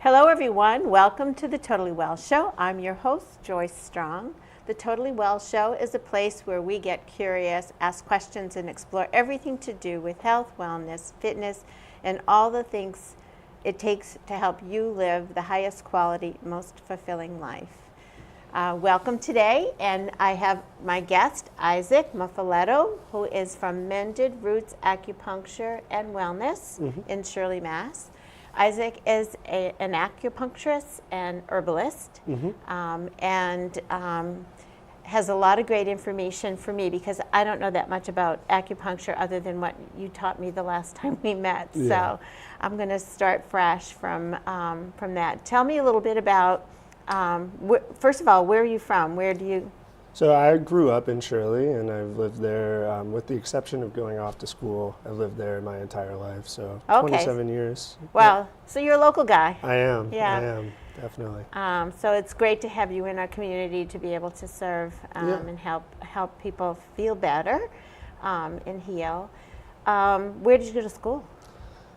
Hello everyone, welcome to the Totally Well Show. I'm your host, Joyce Strong. The Totally Well Show is a place where we get curious, ask questions, and explore everything to do with health, wellness, fitness, and all the things it takes to help you live the highest quality, most fulfilling life. Welcome today, and I have my guest, Isaac Muffoletto, who is from Mended Roots Acupuncture and Wellness in Shirley, Mass. Isaac is an acupuncturist and herbalist, and has a lot of great information for me because I don't know that much about acupuncture other than what you taught me the last time we met. Yeah. So I'm going to start fresh from that. Tell me a little bit about, first of all, where are you from? Where do you... So I grew up in Shirley, and I've lived there, with the exception of going off to school. I've lived there my entire life, so 27 years. Wow, yeah. So you're a local guy. I am, yeah. I am, definitely. So it's great to have you in our community to be able to serve and help people feel better and heal. Where did you go to school?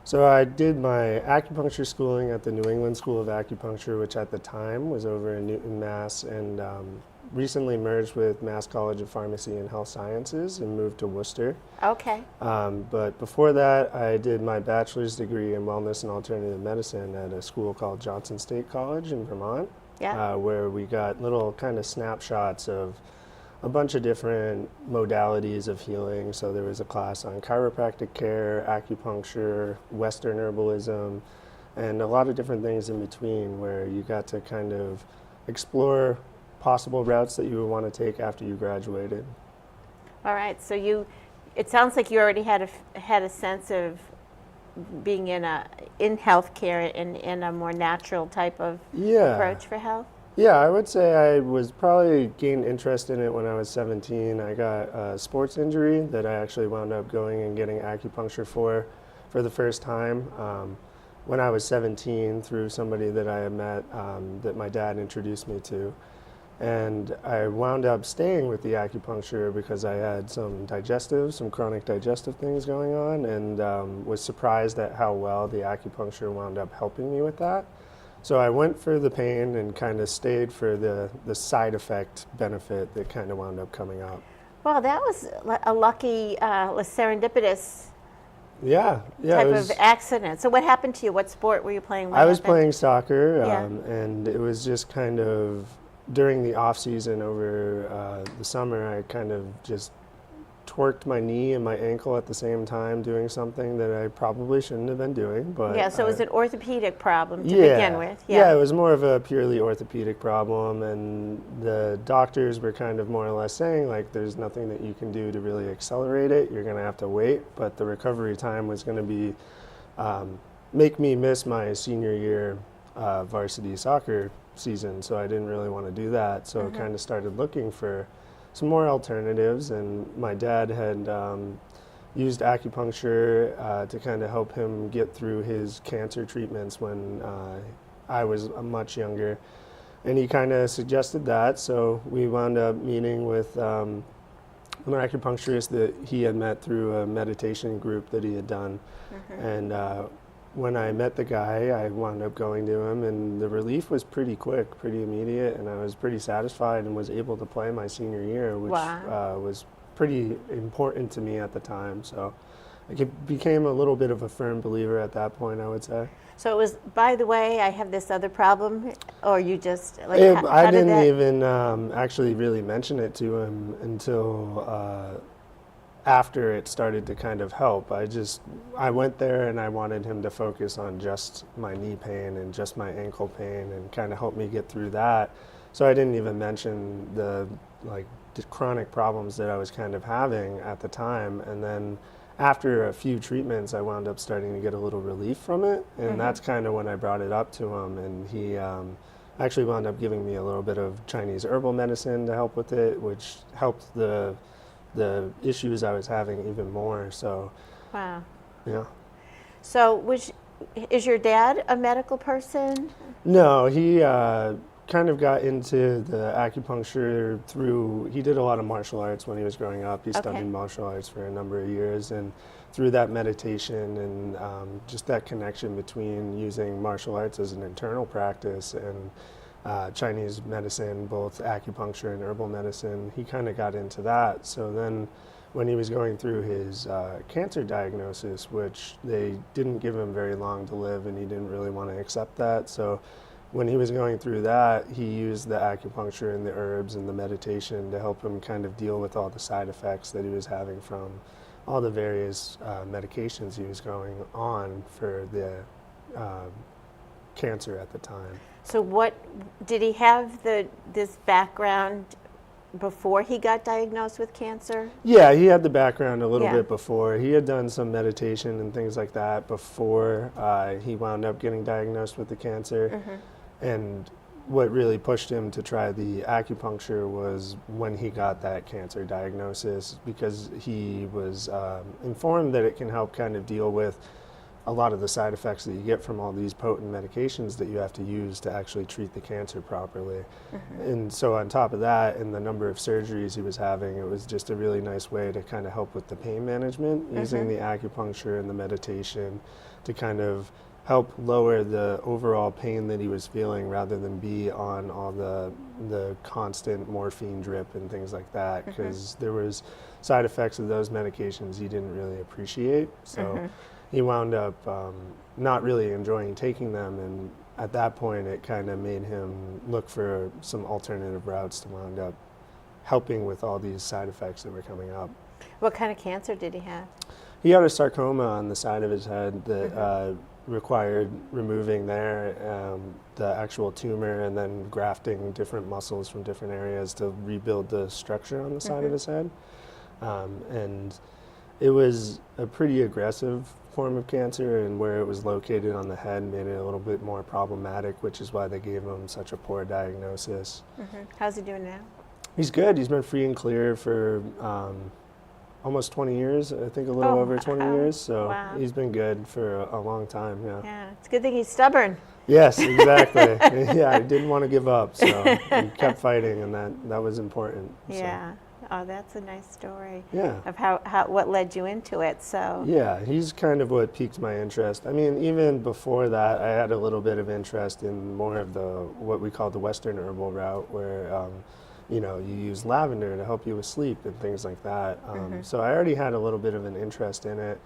So I did my acupuncture schooling at the New England School of Acupuncture, which at the time was over in Newton, Mass, and recently merged with Mass College of Pharmacy and Health Sciences and moved to Worcester. Okay. But before that, I did my bachelor's degree in wellness and alternative medicine at a school called Johnson State College in Vermont, where we got little kind of snapshots of a bunch of different modalities of healing. So there was a class on chiropractic care, acupuncture, Western herbalism, and a lot of different things in between where you got to kind of explore possible routes that you would want to take after you graduated. All right, so it sounds like you already had a sense of being in healthcare in a more natural type of approach for health. Yeah, I would say I was probably gained interest in it when I was 17. I got a sports injury that I actually wound up going and getting acupuncture for the first time. When I was 17 through somebody that I had met that my dad introduced me to. And I wound up staying with the acupuncture because I had some chronic digestive things going on, and was surprised at how well the acupuncture wound up helping me with that. So I went for the pain and kind of stayed for the side effect benefit that kind of wound up coming up. Well, that was a lucky, serendipitous type of accident. So what happened to you? What sport were you playing? I was playing soccer, and it was just kind of during the off season over the summer, I kind of just torqued my knee and my ankle at the same time doing something that I probably shouldn't have been doing. But so it was an orthopedic problem to begin with. Yeah, it was more of a purely orthopedic problem, and the doctors were kind of more or less saying, like, there's nothing that you can do to really accelerate it. You're going to have to wait, but the recovery time was going to be make me miss my senior year varsity soccer season, so I didn't really want to do that. So I kind of started looking for some more alternatives, and my dad had used acupuncture to kind of help him get through his cancer treatments when I was much younger, and he kind of suggested that. So we wound up meeting with an acupuncturist that he had met through a meditation group that he had done, and when I met the guy, I wound up going to him, and the relief was pretty quick, pretty immediate, and I was pretty satisfied and was able to play my senior year, which was pretty important to me at the time. So I became a little bit of a firm believer at that point, I would say. So it was, by the way, I have this other problem, or you just, like, I didn't even actually really mention it to him until after it started to kind of help. I went there and I wanted him to focus on just my knee pain and just my ankle pain and kind of help me get through that. So I didn't even mention the chronic problems that I was kind of having at the time. And then after a few treatments, I wound up starting to get a little relief from it. And that's kind of when I brought it up to him, and he actually wound up giving me a little bit of Chinese herbal medicine to help with it, which helped the issues I was having even more. So, wow. Yeah. So is your dad a medical person? No, he kind of got into the acupuncture he did a lot of martial arts when he was growing up. He studied martial arts for a number of years, and through that meditation and just that connection between using martial arts as an internal practice and Chinese medicine, both acupuncture and herbal medicine, he kind of got into that. So then when he was going through his cancer diagnosis, which they didn't give him very long to live, and he didn't really want to accept that. So when he was going through that, he used the acupuncture and the herbs and the meditation to help him kind of deal with all the side effects that he was having from all the various medications he was going on for the cancer at the time. So what, did he have this background before he got diagnosed with cancer? Yeah, he had the background a little bit before. He had done some meditation and things like that before he wound up getting diagnosed with the cancer. And what really pushed him to try the acupuncture was when he got that cancer diagnosis, because he was informed that it can help kind of deal with a lot of the side effects that you get from all these potent medications that you have to use to actually treat the cancer properly. And so on top of that, and the number of surgeries he was having, it was just a really nice way to kind of help with the pain management, using the acupuncture and the meditation to kind of help lower the overall pain that he was feeling, rather than be on all the constant morphine drip and things like that, because there was side effects of those medications he didn't really appreciate. So he wound up not really enjoying taking them, and at that point it kind of made him look for some alternative routes to wound up helping with all these side effects that were coming up. What kind of cancer did he have? He had a sarcoma on the side of his head that required removing the actual tumor and then grafting different muscles from different areas to rebuild the structure on the side of his head. And it was a pretty aggressive form of cancer, and where it was located on the head made it a little bit more problematic, which is why they gave him such a poor diagnosis. How's he doing now? He's good. He's been free and clear for almost 20 years, I think a little over 20 years. So he's been good for a long time, Yeah, it's a good thing he's stubborn. Yes, exactly. Yeah, he didn't want to give up, so he kept fighting, and that was important. Yeah. Oh, that's a nice story. Yeah. Of how what led you into it. So. Yeah, he's kind of what piqued my interest. I mean, even before that, I had a little bit of interest in more of what we call the Western herbal route, where you use lavender to help you with sleep and things like that. So I already had a little bit of an interest in it.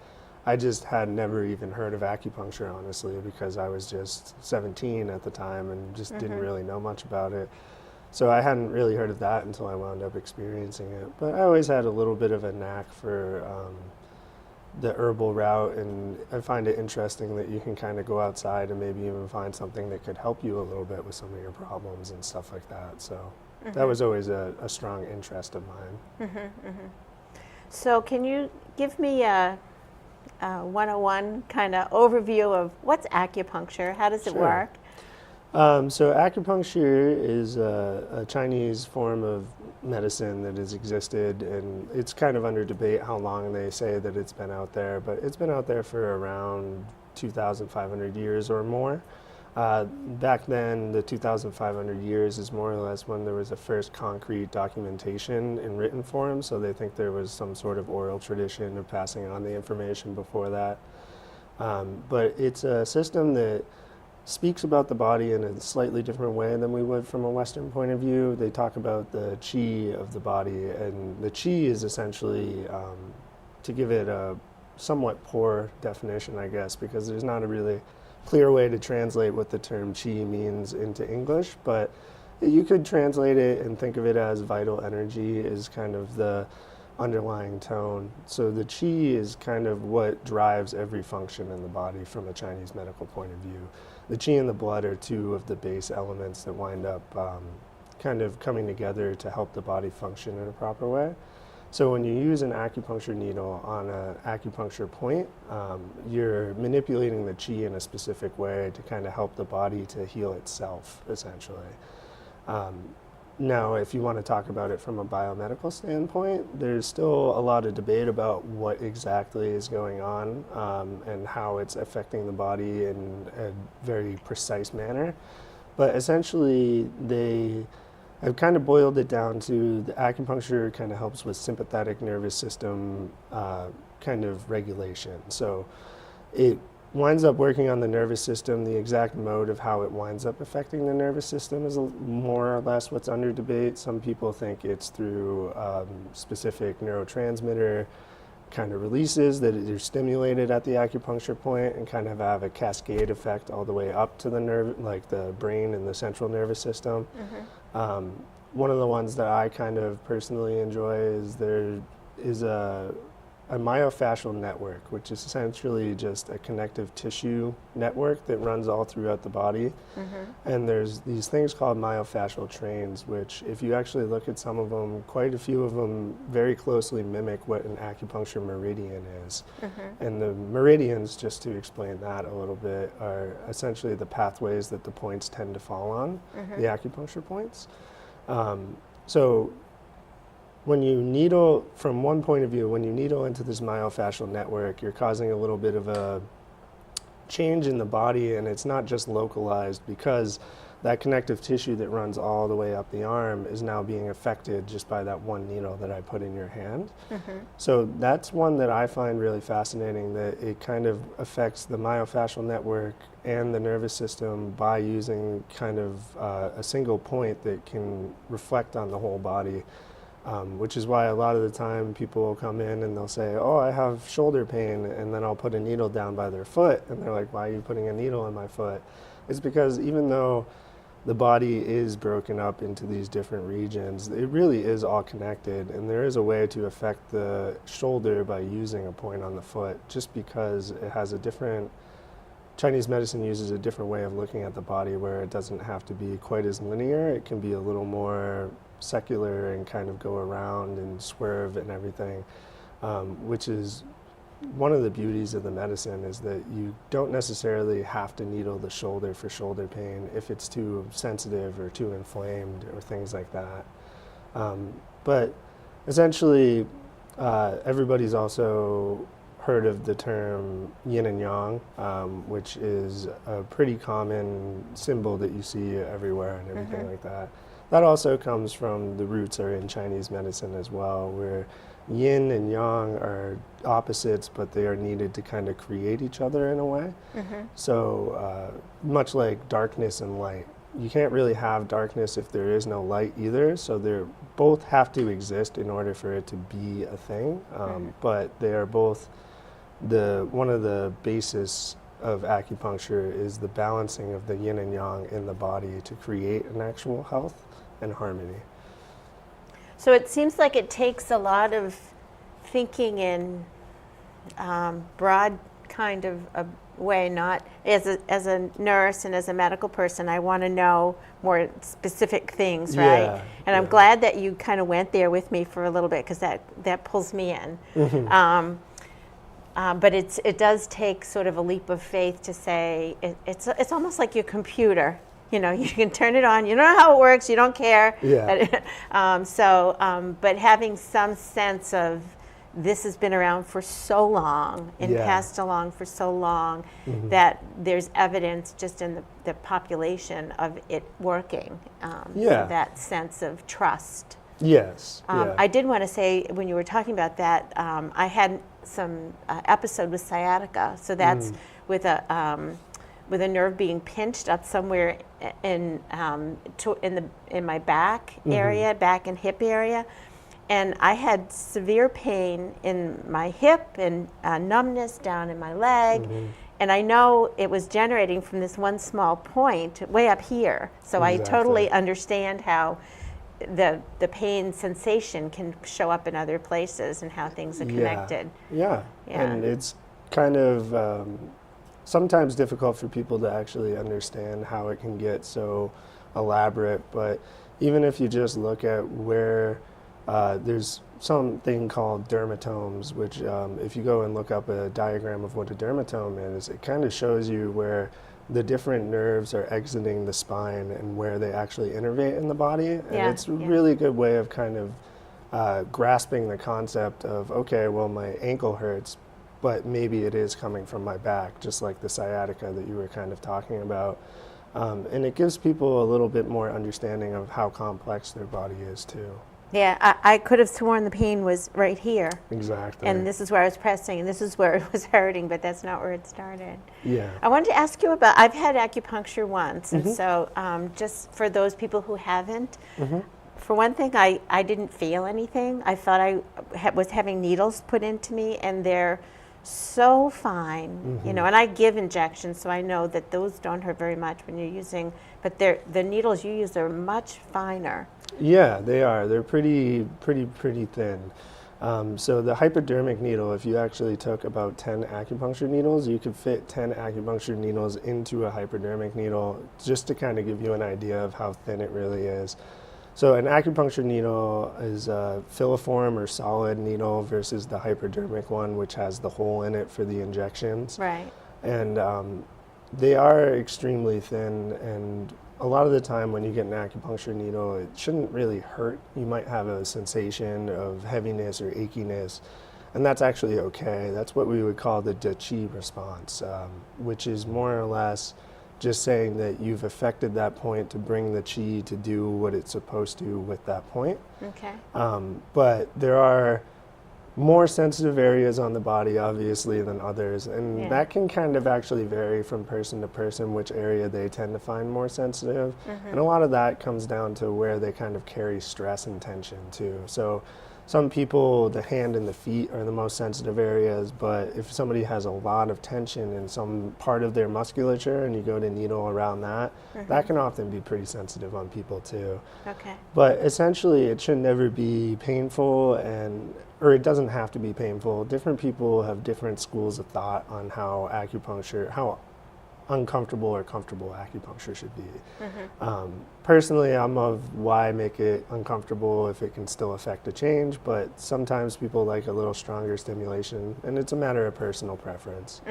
I just had never even heard of acupuncture, honestly, because I was just 17 at the time and just didn't really know much about it. So I hadn't really heard of that until I wound up experiencing it. But I always had a little bit of a knack for the herbal route, and I find it interesting that you can kind of go outside and maybe even find something that could help you a little bit with some of your problems and stuff like that. So that was always a strong interest of mine. So can you give me a 101 kind of overview of what's acupuncture? How does it work? So acupuncture is a Chinese form of medicine that has existed, and it's kind of under debate how long they say that it's been out there, but it's been out there for around 2,500 years or more. Back then, the 2,500 years is more or less when there was the first concrete documentation in written form, so they think there was some sort of oral tradition of passing on the information before that. But it's a system that speaks about the body in a slightly different way than we would from a Western point of view. They talk about the qi of the body, and the qi is essentially, to give it a somewhat poor definition, I guess, because there's not a really clear way to translate what the term qi means into English, but you could translate it and think of it as vital energy is kind of the underlying tone. So the qi is kind of what drives every function in the body from a Chinese medical point of view. The qi and the blood are two of the base elements that wind up kind of coming together to help the body function in a proper way. So when you use an acupuncture needle on an acupuncture point, you're manipulating the qi in a specific way to kind of help the body to heal itself, essentially. Now, if you want to talk about it from a biomedical standpoint, there's still a lot of debate about what exactly is going on and how it's affecting the body in a very precise manner. But essentially, I've kind of boiled it down to the acupuncture kind of helps with sympathetic nervous system kind of regulation. So it winds up working on the nervous system. The exact mode of how it winds up affecting the nervous system is more or less what's under debate. Some people think it's through specific neurotransmitter kind of releases that are stimulated at the acupuncture point and kind of have a cascade effect all the way up to the nerve, like the brain and the central nervous system. One of the ones that I kind of personally enjoy is there is a myofascial network, which is essentially just a connective tissue network that runs all throughout the body. And there's these things called myofascial trains, which if you actually look at some of them, quite a few of them very closely mimic what an acupuncture meridian is. And the meridians, just to explain that a little bit, are essentially the pathways that the points tend to fall on, the acupuncture points. So when you needle, from one point of view, when you needle into this myofascial network, you're causing a little bit of a change in the body, and it's not just localized because that connective tissue that runs all the way up the arm is now being affected just by that one needle that I put in your hand. So that's one that I find really fascinating, that it kind of affects the myofascial network and the nervous system by using kind of a single point that can reflect on the whole body. Which is why a lot of the time people will come in and they'll say, oh, I have shoulder pain, and then I'll put a needle down by their foot, and they're like, why are you putting a needle in my foot? It's because even though the body is broken up into these different regions, it really is all connected, and there is a way to affect the shoulder by using a point on the foot, just because it has a different, Chinese medicine uses a different way of looking at the body where it doesn't have to be quite as linear. It can be a little more secular and kind of go around and swerve and everything, which is one of the beauties of the medicine, is that you don't necessarily have to needle the shoulder for shoulder pain if it's too sensitive or too inflamed or things like that. But essentially, everybody's also heard of the term yin and yang, which is a pretty common symbol that you see everywhere and everything like that. That also comes from the roots are in Chinese medicine as well, where yin and yang are opposites, but they are needed to kind of create each other in a way. So much like darkness and light, you can't really have darkness if there is no light either. So they both have to exist in order for it to be a thing. But they are both one of the basis of acupuncture is the balancing of the yin and yang in the body to create an actual health and harmony. So it seems like it takes a lot of thinking in broad kind of a way, not as a nurse and as a medical person, I want to know more specific things, right? Yeah, and I'm glad that you kind of went there with me for a little bit, because that pulls me in. But it does take sort of a leap of faith to say, it's almost like your computer. You know, you can turn it on, you don't know how it works, you don't care. But having some sense of this has been around for so long and passed along for so long that there's evidence just in the population of it working. So that sense of trust. I did want to say, when you were talking about that, I had some episode with sciatica. So that's with a nerve being pinched up somewhere in my back area, back and hip area. And I had severe pain in my hip and numbness down in my leg. And I know it was generating from this one small point way up here. So I totally understand how the pain sensation can show up in other places and how things are connected. And it's kind of sometimes difficult for people to actually understand how it can get so elaborate. But even if you just look at where there's something called dermatomes, which if you go and look up a diagram of what a dermatome is, it kind of shows you where the different nerves are exiting the spine and where they actually innervate in the body. And it's a really good way of kind of grasping the concept of, okay, well, my ankle hurts, but maybe it is coming from my back, just like the sciatica that you were kind of talking about. And it gives people a little bit more understanding of how complex their body is too. Yeah, I could have sworn the pain was right here. Exactly. And this is where I was pressing, and this is where it was hurting, but that's not where it started. Yeah. I wanted to ask you about, I've had acupuncture once, and so just for those people who haven't, for one thing, I didn't feel anything. I thought I was having needles put into me, and they're so fine, you know, and I give injections, so I know that those don't hurt very much when you're using, but the needles you use are much finer. Yeah, they are. They're pretty thin. So the hypodermic needle, if you actually took about 10 acupuncture needles, you could fit 10 acupuncture needles into a hypodermic needle, just to kind of give you an idea of how thin it really is. So an acupuncture needle is a filiform or solid needle versus the hypodermic one, which has the hole in it for the injections. Right. And they are extremely thin, and a lot of the time when you get an acupuncture needle, it shouldn't really hurt. You might have a sensation of heaviness or achiness, and that's actually okay. That's what we would call the Da Qi response, which is more or less just saying that you've affected that point to bring the qi to do what it's supposed to with that point. Okay. But there are more sensitive areas on the body, obviously, than others, and that can kind of actually vary from person to person, which area they tend to find more sensitive. And a lot of that comes down to where they kind of carry stress and tension too. So some people, the hand and the feet are the most sensitive areas, but if somebody has a lot of tension in some part of their musculature and you go to needle around that, that can often be pretty sensitive on people too. Okay. But essentially it should never be painful, or it doesn't have to be painful. Different people have different schools of thought on how uncomfortable or comfortable acupuncture should be. Personally, I'm of why make it uncomfortable if it can still affect a change, but sometimes people like a little stronger stimulation, and it's a matter of personal preference.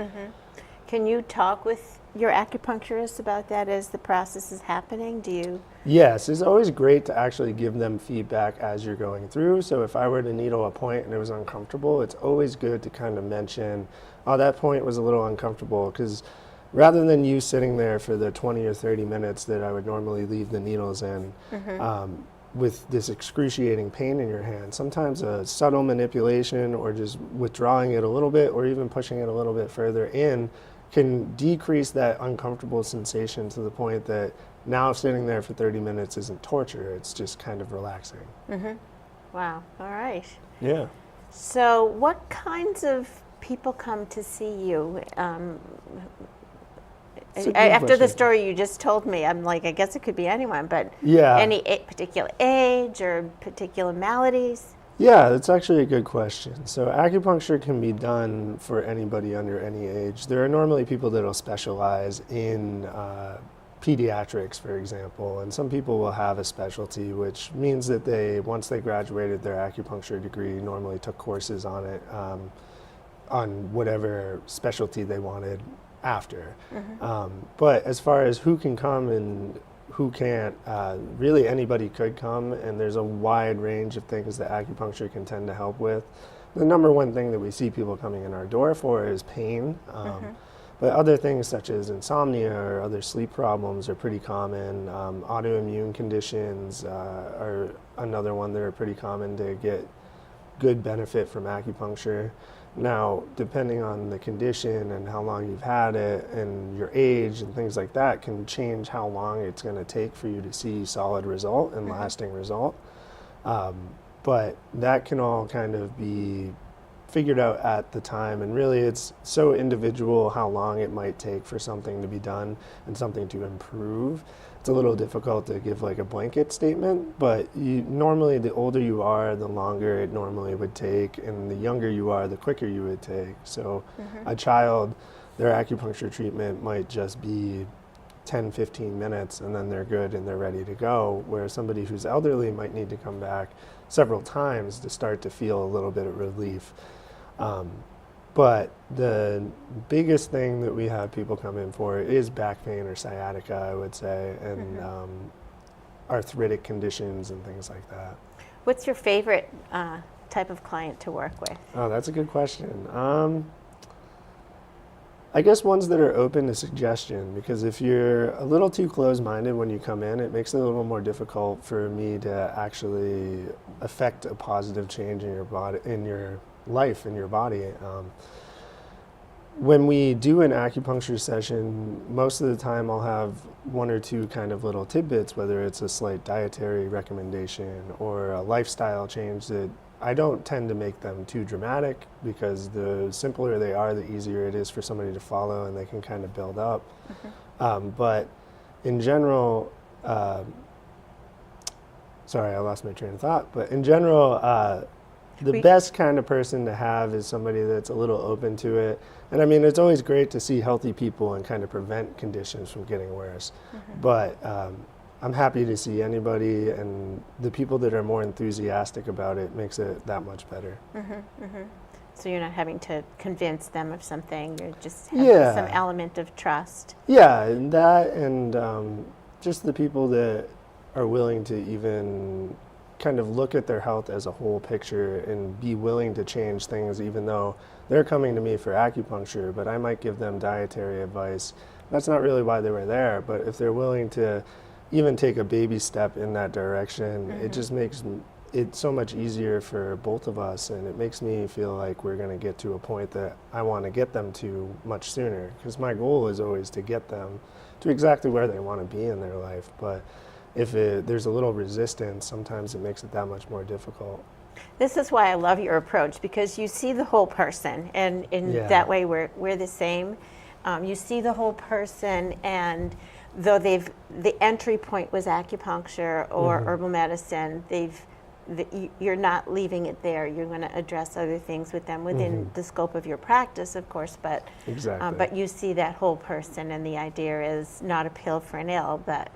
Can you talk with your acupuncturist about that as the process is happening? Do you? Yes, it's always great to actually give them feedback as you're going through. So if I were to needle a point and it was uncomfortable, it's always good to kind of mention, oh, that point was a little uncomfortable, because rather than you sitting there for the 20 or 30 minutes that I would normally leave the needles in, with this excruciating pain in your hand, sometimes a subtle manipulation or just withdrawing it a little bit or even pushing it a little bit further in can decrease that uncomfortable sensation to the point that now sitting there for 30 minutes isn't torture, it's just kind of relaxing. Wow, all right. Yeah. So what kinds of people come to see you? After the story you just told me, I'm like, I guess it could be anyone, but any particular age or particular maladies? Yeah, that's actually a good question. So acupuncture can be done for anybody under any age. There are normally people that will specialize in pediatrics, for example, and some people will have a specialty, which means that once they graduated their acupuncture degree, normally took courses on it, on whatever specialty they wanted after. But as far as who can come and who can't, really anybody could come, and there's a wide range of things that acupuncture can tend to help with. The number one thing that we see people coming in our door for is pain, but other things such as insomnia or other sleep problems are pretty common. Autoimmune conditions are another one that are pretty common to get good benefit from acupuncture. Now, depending on the condition and how long you've had it and your age and things like that can change how long it's going to take for you to see solid result and lasting result. But that can all kind of be figured out at the time, and really it's so individual how long it might take for something to be done and something to improve. It's a little difficult to give like a blanket statement, but normally the older you are, the longer it normally would take, and the younger you are, the quicker you would take. So a child, their acupuncture treatment might just be 10-15 minutes and then they're good and they're ready to go, where somebody who's elderly might need to come back several times to start to feel a little bit of relief. But the biggest thing that we have people come in for is back pain or sciatica, I would say, and arthritic conditions and things like that. What's your favorite type of client to work with? Oh, that's a good question. I guess ones that are open to suggestion, because if you're a little too closed-minded when you come in, it makes it a little more difficult for me to actually affect a positive change in your body, in your life, in your body. When we do an acupuncture session, most of the time I'll have one or two kind of little tidbits, whether it's a slight dietary recommendation or a lifestyle change that I don't tend to make them too dramatic, because the simpler they are, the easier it is for somebody to follow, and they can kind of build up. But in general, sorry, I lost my train of thought, but in general, the best kind of person to have is somebody that's a little open to it. And I mean, it's always great to see healthy people and kind of prevent conditions from getting worse. But I'm happy to see anybody, and the people that are more enthusiastic about it makes it that much better. So you're not having to convince them of something, you're just having some element of trust. Yeah, and that, and just the people that are willing to even kind of look at their health as a whole picture and be willing to change things, even though they're coming to me for acupuncture, but I might give them dietary advice. That's not really why they were there, but if they're willing to even take a baby step in that direction, it just makes it so much easier for both of us, and it makes me feel like we're going to get to a point that I want to get them to much sooner, because my goal is always to get them to exactly where they want to be in their life. But if there's a little resistance, sometimes it makes it that much more difficult. This is why I love your approach, because you see the whole person, and in that way we're the same. You see the whole person, and though the entry point was acupuncture or herbal medicine, you're not leaving it there. You're going to address other things with them within the scope of your practice, of course, but but you see that whole person, and the idea is not a pill for an ill, but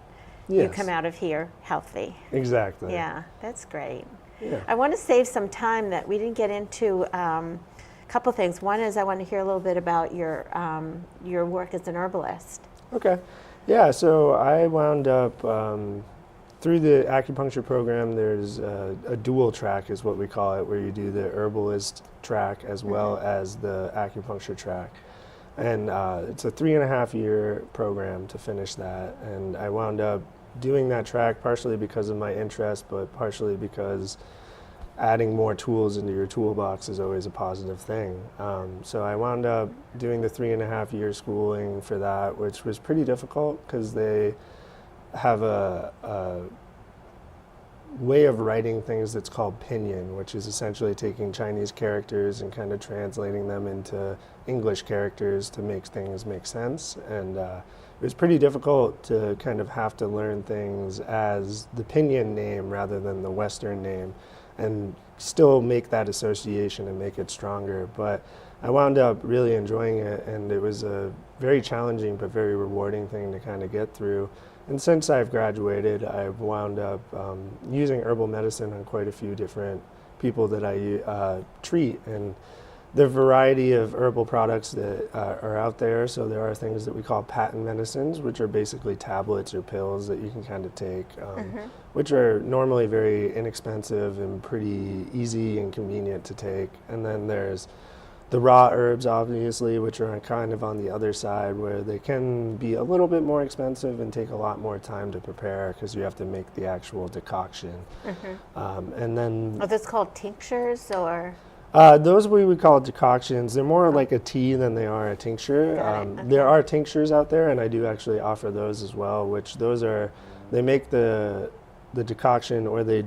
you come out of here healthy. Exactly. Yeah, that's great. Yeah. I want to save some time that we didn't get into a couple things. One is I want to hear a little bit about your work as an herbalist. Okay. Yeah, so I wound up, through the acupuncture program, there's a dual track is what we call it, where you do the herbalist track as well as the acupuncture track. And it's a 3.5-year program to finish that. And I wound up doing that track partially because of my interest, but partially because adding more tools into your toolbox is always a positive thing. So I wound up doing the 3.5-year schooling for that, which was pretty difficult because they have a way of writing things that's called pinyin, which is essentially taking Chinese characters and kind of translating them into English characters to make things make sense. And it was pretty difficult to kind of have to learn things as the pinyin name rather than the Western name, and still make that association and make it stronger. But I wound up really enjoying it, and it was a very challenging but very rewarding thing to kind of get through. And since I've graduated, I've wound up using herbal medicine on quite a few different people that I treat, and the variety of herbal products that are out there. So there are things that we call patent medicines, which are basically tablets or pills that you can kind of take, which are normally very inexpensive and pretty easy and convenient to take. And then there's the raw herbs, obviously, which are kind of on the other side, where they can be a little bit more expensive and take a lot more time to prepare because you have to make the actual decoction. And then... Are those called tinctures or...? Those we would call decoctions. They're more like a tea than they are a tincture. There are tinctures out there, and I do actually offer those as well, which those are, they make the decoction, or they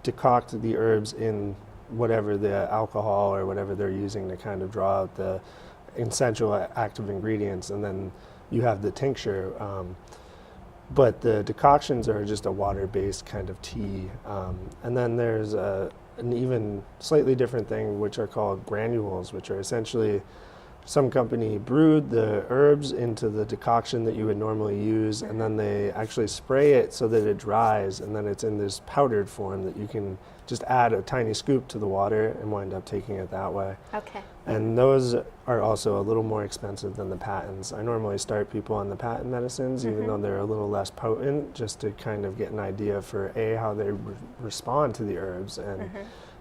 decoct the herbs in whatever the alcohol or whatever they're using to kind of draw out the essential active ingredients, and then you have the tincture. But the decoctions are just a water-based kind of tea. And then there's an even slightly different thing, which are called granules, which are essentially some company brewed the herbs into the decoction that you would normally use, and then they actually spray it so that it dries, and then it's in this powdered form that you can just add a tiny scoop to the water and wind up taking it that way. Okay. And those are also a little more expensive than the patents. I normally start people on the patent medicines, even though they're a little less potent, just to kind of get an idea for how they respond to the herbs, and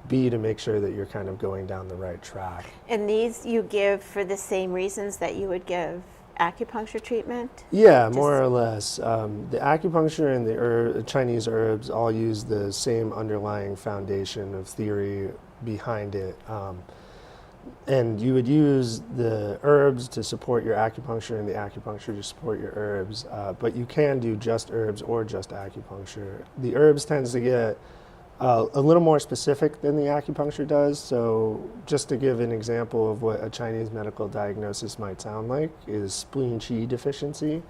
B, to make sure that you're kind of going down the right track. And these you give for the same reasons that you would give acupuncture treatment? Yeah, more or less. The acupuncture and the Chinese herbs all use the same underlying foundation of theory behind it. And you would use the herbs to support your acupuncture and the acupuncture to support your herbs. But you can do just herbs or just acupuncture. The herbs tends to get a little more specific than the acupuncture does. So just to give an example of what a Chinese medical diagnosis might sound like is spleen qi deficiency.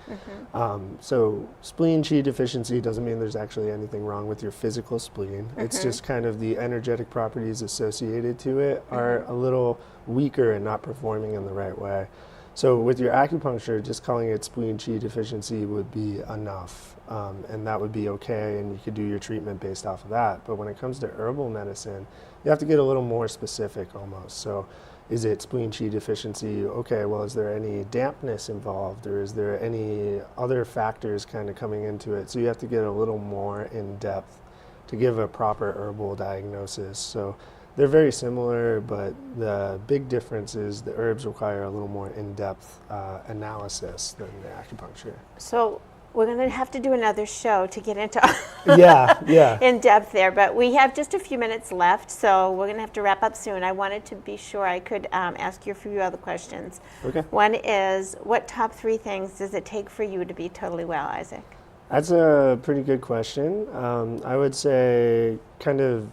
So spleen qi deficiency doesn't mean there's actually anything wrong with your physical spleen. It's just kind of the energetic properties associated to it are a little weaker and not performing in the right way. So with your acupuncture, just calling it spleen qi deficiency would be enough, and that would be okay, and you could do your treatment based off of that. But when it comes to herbal medicine, you have to get a little more specific almost. So is it spleen qi deficiency? Okay, well, is there any dampness involved, or is there any other factors kind of coming into it? So you have to get a little more in depth to give a proper herbal diagnosis. So they're very similar, but the big difference is the herbs require a little more in-depth analysis than the acupuncture. So we're going to have to do another show to get into Yeah. in depth there, but we have just a few minutes left, so we're going to have to wrap up soon. I wanted to be sure I could ask you a few other questions. Okay. One is, what top 3 things does it take for you to be totally well, Isaac? That's a pretty good question. I would say kind of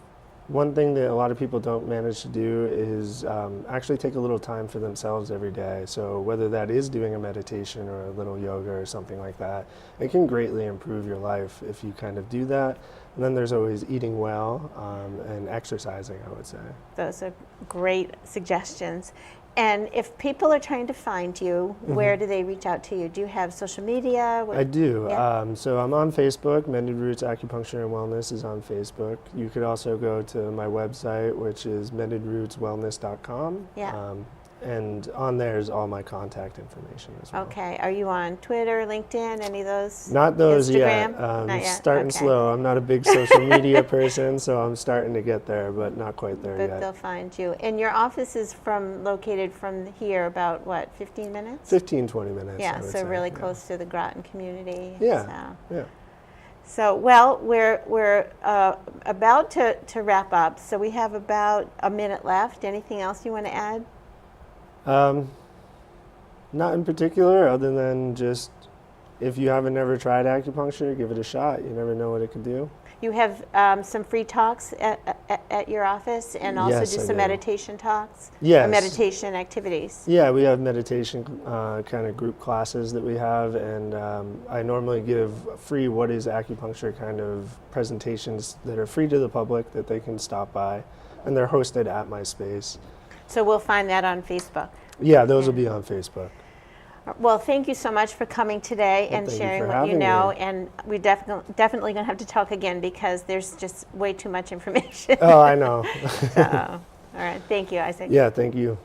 one thing that a lot of people don't manage to do is actually take a little time for themselves every day. So whether that is doing a meditation or a little yoga or something like that, it can greatly improve your life if you kind of do that. And then there's always eating well and exercising, I would say. Those are great suggestions. And if people are trying to find you, where do they reach out to you? Do you have social media? I do. Yeah. So I'm on Facebook. Mended Roots Acupuncture and Wellness is on Facebook. You could also go to my website, which is mendedrootswellness.com. Yeah. And on there is all my contact information as well. Okay. Are you on Twitter, LinkedIn, any of those? Not those Instagram? yet. Not yet. Starting Okay. slow. I'm not a big social media person, so I'm starting to get there, but not quite there But yet. they'll find you. And your office is located from here about, what, 15 minutes? 15, 20 minutes. Yeah, I would so say. really Yeah. close to the Groton community. Yeah. So. Yeah. So, well, we're about to wrap up. So we have about a minute left. Anything else you want to add? Not in particular, other than just if you haven't never tried acupuncture, give it a shot. You never know what it could do. You have some free talks at your office, and also Yes, do I some do. meditation talks? Yes. Or meditation activities? Yeah, we have meditation kind of group classes that we have, and I normally give free what is acupuncture kind of presentations that are free to the public that they can stop by, and they're hosted at my space. So we'll find that on Facebook. Yeah, those will be on Facebook. Well, thank you so much for coming today and thank you sharing for what you having know. me. And we definitely going to have to talk again because there's just way too much information. Oh, I know. So, all right. Thank you, Isaac. Yeah, thank you.